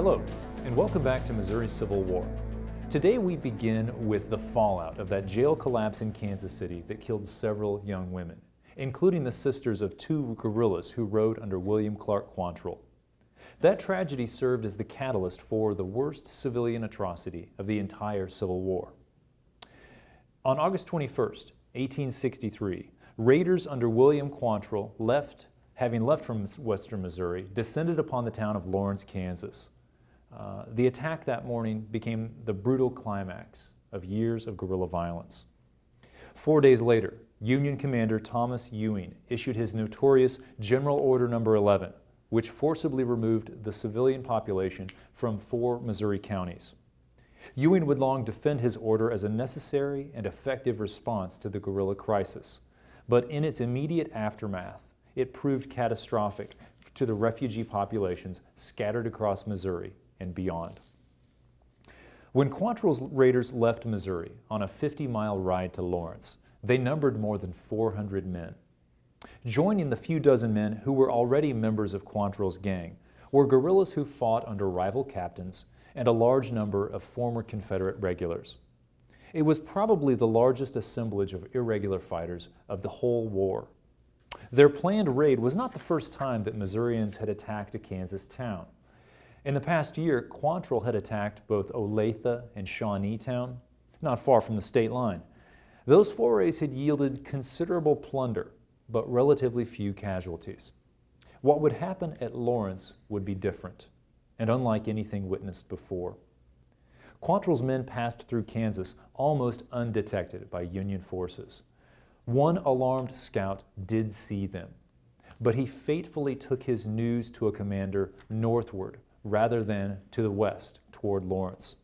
Hello, and welcome back to Missouri Civil War. Today we begin with the fallout of that jail collapse in Kansas City that killed several young women, including the sisters of two guerrillas who rode under William Clark Quantrill. That tragedy served as the catalyst for the worst civilian atrocity of the entire Civil War. On August 21st, 1863, raiders under William Quantrill, having left from western Missouri, descended upon the town of Lawrence, Kansas. The attack that morning became the brutal climax of years of guerrilla violence. 4 days later, Union Commander Thomas Ewing issued his notorious General Order No. 11, which forcibly removed the civilian population from 4 Missouri counties. Ewing would long defend his order as a necessary and effective response to the guerrilla crisis, but in its immediate aftermath, it proved catastrophic to the refugee populations scattered across Missouri and beyond. When Quantrill's raiders left Missouri on a 50-mile ride to Lawrence, they numbered more than 400 men. Joining the few dozen men who were already members of Quantrill's gang were guerrillas who fought under rival captains and a large number of former Confederate regulars. It was probably the largest assemblage of irregular fighters of the whole war. Their planned raid was not the first time that Missourians had attacked a Kansas town. In the past year, Quantrill had attacked both Olathe and Shawneetown, not far from the state line. Those forays had yielded considerable plunder, but relatively few casualties. What would happen at Lawrence would be different, and unlike anything witnessed before. Quantrill's men passed through Kansas almost undetected by Union forces. One alarmed scout did see them, but he fatefully took his news to a commander northward rather than to the west toward Lawrence.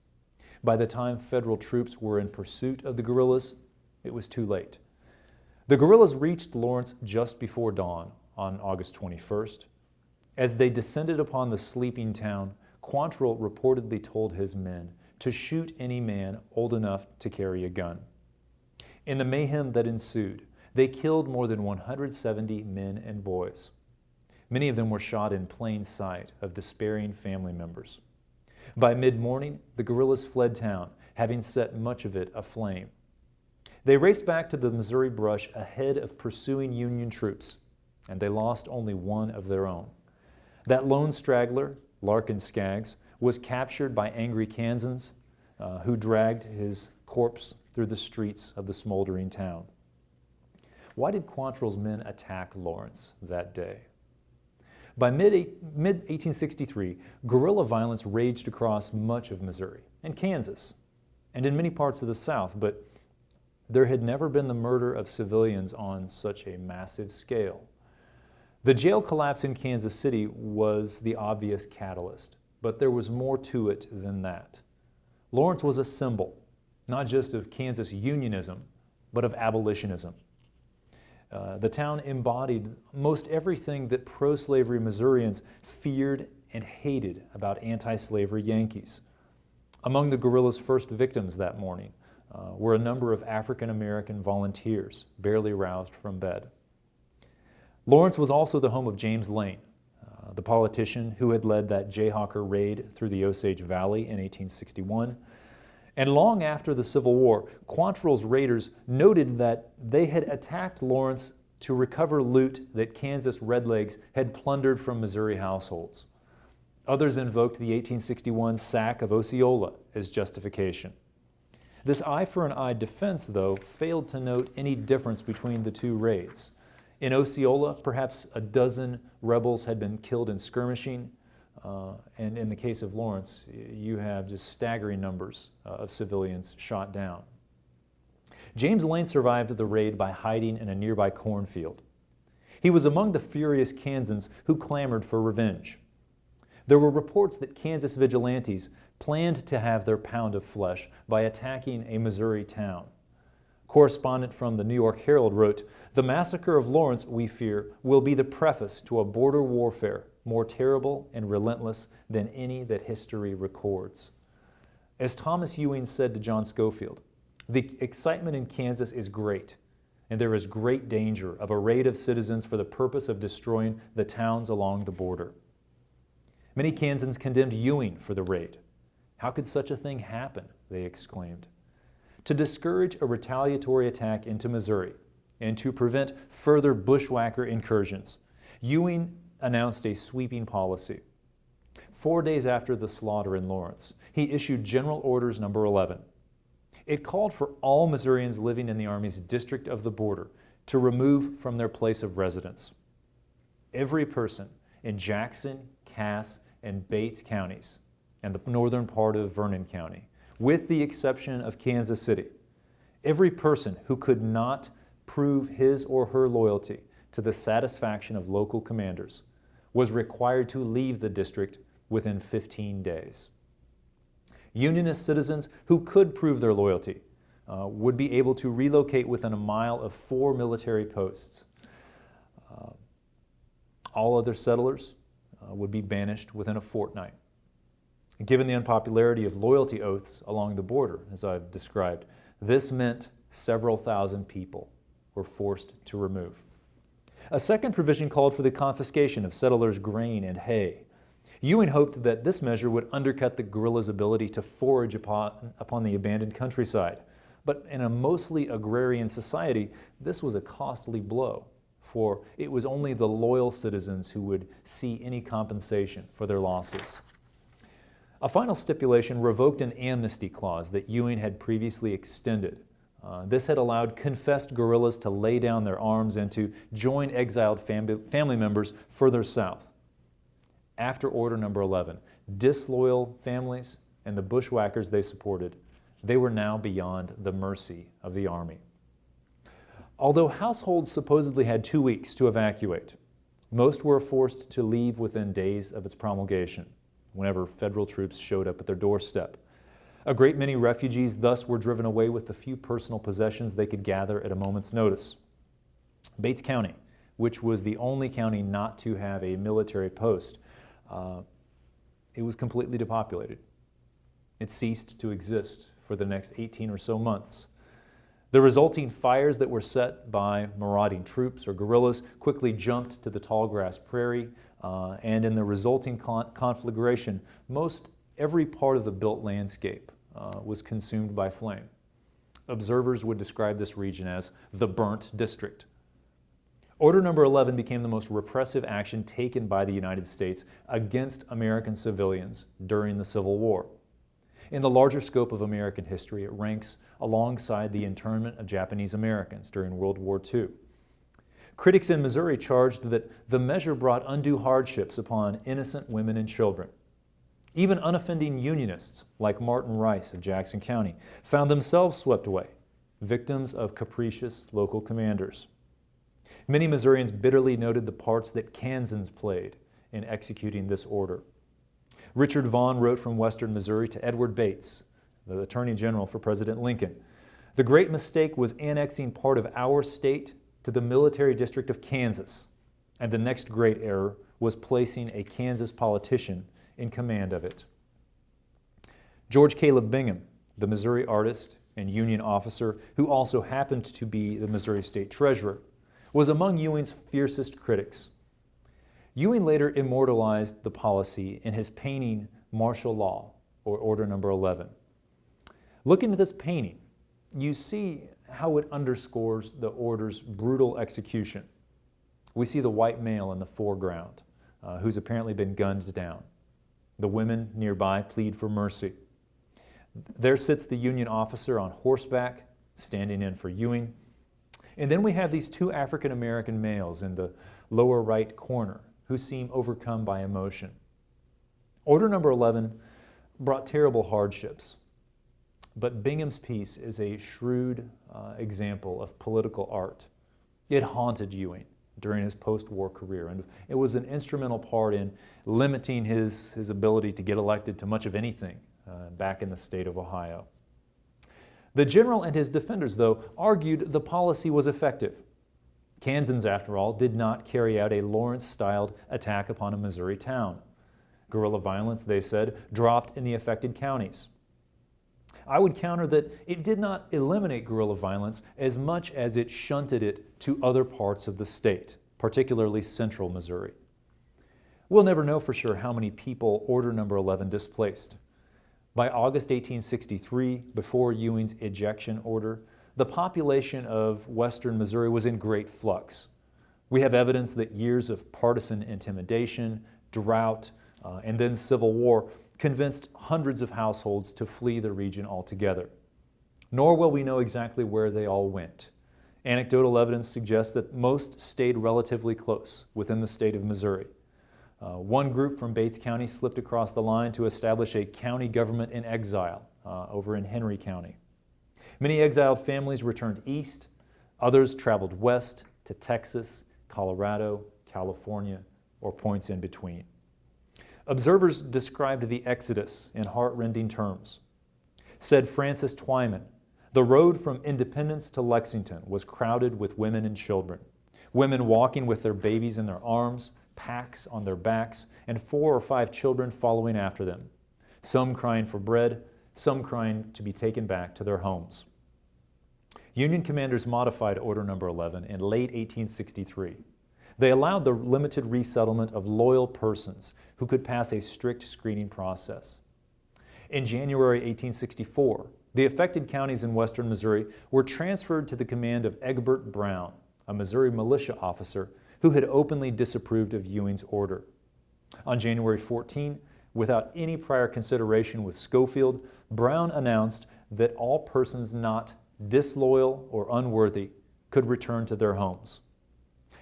By the time federal troops were in pursuit of the guerrillas, it was too late. The guerrillas reached Lawrence just before dawn on August 21st. As they descended upon the sleeping town, Quantrill reportedly told his men to shoot any man old enough to carry a gun. In the mayhem that ensued, they killed more than 170 men and boys. Many of them were shot in plain sight of despairing family members. By mid-morning, the guerrillas fled town, having set much of it aflame. They raced back to the Missouri brush ahead of pursuing Union troops, and they lost only one of their own. That lone straggler, Larkin Skaggs, was captured by angry Kansans who dragged his corpse through the streets of the smoldering town. Why did Quantrill's men attack Lawrence that day? By mid-1863, guerrilla violence raged across much of Missouri and Kansas, and in many parts of the South, but there had never been the murder of civilians on such a massive scale. The jail collapse in Kansas City was the obvious catalyst, but there was more to it than that. Lawrence was a symbol, not just of Kansas unionism, but of abolitionism. The town embodied most everything that pro-slavery Missourians feared and hated about anti-slavery Yankees. Among the guerrillas' first victims that morning were a number of African-American volunteers barely roused from bed. Lawrence was also the home of James Lane, the politician who had led that Jayhawker raid through the Osage Valley in 1861. And long after the Civil War, Quantrill's raiders noted that they had attacked Lawrence to recover loot that Kansas Redlegs had plundered from Missouri households. Others invoked the 1861 sack of Osceola as justification. This eye-for-an-eye defense, though, failed to note any difference between the two raids. In Osceola, perhaps a dozen rebels had been killed in skirmishing, and in the case of Lawrence, you have just staggering numbers of civilians shot down. James Lane survived the raid by hiding in a nearby cornfield. He was among the furious Kansans who clamored for revenge. There were reports that Kansas vigilantes planned to have their pound of flesh by attacking a Missouri town. Correspondent from the New York Herald wrote, "The massacre of Lawrence, we fear, will be the preface to a border warfare more terrible and relentless than any that history records." As Thomas Ewing said to John Schofield, "The excitement in Kansas is great, and there is great danger of a raid of citizens for the purpose of destroying the towns along the border." Many Kansans condemned Ewing for the raid. "How could such a thing happen?" they exclaimed. To discourage a retaliatory attack into Missouri and to prevent further bushwhacker incursions, Ewing announced a sweeping policy. 4 days after the slaughter in Lawrence, he issued General Orders No. 11. It called for all Missourians living in the Army's District of the Border to remove from their place of residence. Every person in Jackson, Cass, and Bates counties, and the northern part of Vernon County, with the exception of Kansas City, every person who could not prove his or her loyalty to the satisfaction of local commanders was required to leave the district within 15 days. Unionist citizens who could prove their loyalty would be able to relocate within a mile of 4 military posts. All other settlers would be banished within a fortnight. Given the unpopularity of loyalty oaths along the border, as I've described, this meant several thousand people were forced to remove. A second provision called for the confiscation of settlers' grain and hay. Ewing hoped that this measure would undercut the guerrillas' ability to forage upon the abandoned countryside. But in a mostly agrarian society, this was a costly blow, for it was only the loyal citizens who would see any compensation for their losses. A final stipulation revoked an amnesty clause that Ewing had previously extended. This had allowed confessed guerrillas to lay down their arms and to join exiled family members further south. After Order No. 11, disloyal families and the bushwhackers they supported, they were now beyond the mercy of the Army. Although households supposedly had 2 weeks to evacuate, most were forced to leave within days of its promulgation, whenever federal troops showed up at their doorstep. A great many refugees thus were driven away with the few personal possessions they could gather at a moment's notice. Bates County, which was the only county not to have a military post, it was completely depopulated. It ceased to exist for the next 18 or so months. The resulting fires that were set by marauding troops or guerrillas quickly jumped to the tall grass prairie, and in the resulting conflagration, most every part of the built landscape was consumed by flame. Observers would describe this region as the burnt district. Order No. 11 became the most repressive action taken by the United States against American civilians during the Civil War. In the larger scope of American history, it ranks alongside the internment of Japanese Americans during World War II. Critics in Missouri charged that the measure brought undue hardships upon innocent women and children. Even unoffending Unionists, like Martin Rice of Jackson County, found themselves swept away, victims of capricious local commanders. Many Missourians bitterly noted the parts that Kansans played in executing this order. Richard Vaughn wrote from western Missouri to Edward Bates, the Attorney General for President Lincoln. "The great mistake was annexing part of our state to the military district of Kansas, and the next great error was placing a Kansas politician in command of it." George Caleb Bingham, the Missouri artist and Union officer who also happened to be the Missouri State Treasurer, was among Ewing's fiercest critics. Ewing later immortalized the policy in his painting Martial Law, or Order No. 11. Looking at this painting, you see how it underscores the order's brutal execution. We see the white male in the foreground, who's apparently been gunned down. The women nearby plead for mercy. There sits the Union officer on horseback, standing in for Ewing. And then we have these 2 African American males in the lower right corner who seem overcome by emotion. Order No. 11 brought terrible hardships, but Bingham's piece is a shrewd example of political art. It haunted Ewing during his post-war career, and it was an instrumental part in limiting his ability to get elected to much of anything back in the state of Ohio. The general and his defenders, though, argued the policy was effective. Kansans, after all, did not carry out a Lawrence-styled attack upon a Missouri town. Guerrilla violence, they said, dropped in the affected counties. I would counter that it did not eliminate guerrilla violence as much as it shunted it to other parts of the state, particularly central Missouri. We'll never know for sure how many people Order Number 11 displaced. By August 1863, before Ewing's ejection order, the population of western Missouri was in great flux. We have evidence that years of partisan intimidation, drought, and then civil war convinced hundreds of households to flee the region altogether. Nor will we know exactly where they all went. Anecdotal evidence suggests that most stayed relatively close within the state of Missouri. One group from Bates County slipped across the line to establish a county government in exile over in Henry County. Many exiled families returned east. Others traveled west to Texas, Colorado, California, or points in between. Observers described the exodus in heart-rending terms. Said Francis Twyman, "The road from Independence to Lexington was crowded with women and children, women walking with their babies in their arms, packs on their backs, and 4 or 5 children following after them, some crying for bread, some crying to be taken back to their homes." Union commanders modified Order Number 11 in late 1863. They allowed the limited resettlement of loyal persons who could pass a strict screening process. In January 1864, the affected counties in western Missouri were transferred to the command of Egbert Brown, a Missouri militia officer who had openly disapproved of Ewing's order. On January 14, without any prior consideration with Schofield, Brown announced that all persons not disloyal or unworthy could return to their homes.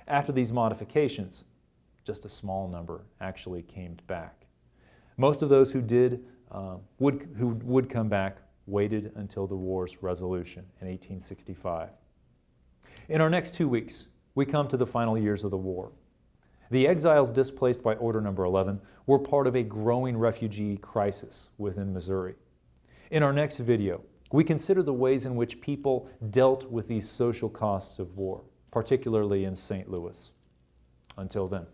After these modifications, just a small number actually came back. Most of those who would come back waited until the war's resolution in 1865. In our next 2 weeks, we come to the final years of the war. The exiles displaced by Order Number 11 were part of a growing refugee crisis within Missouri. In our next video, we consider the ways in which people dealt with these social costs of war, particularly in St. Louis. Until then.